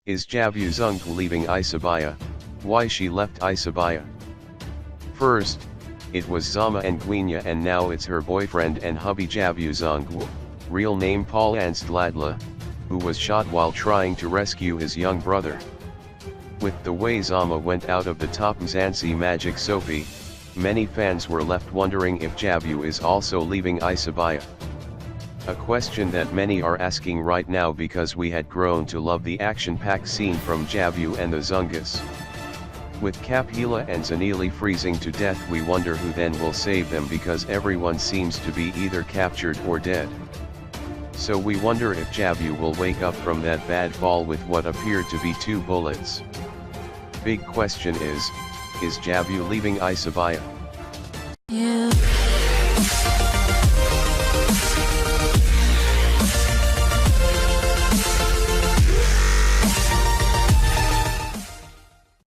Is Jabu Zungu leaving Isibaya? Why she left Isibaya? First, it was Zama Ngwenya, and now it's her boyfriend and hubby Jabu Zungu, real name Pallance Dladla, who was shot while trying to rescue his young brother. With the way Zama went out of the top Mzansi Magic Soapie, many fans were left wondering if Jabu is also leaving Isibaya. A question that many are asking right now, because we had grown to love the action-packed scene from Jabu and the Zungus. With Kapila and Zanili freezing to death, we wonder who then will save them, because everyone seems to be either captured or dead. So we wonder if Jabu will wake up from that bad fall with what appeared to be 2 bullets. Big question is Jabu leaving Isibaya?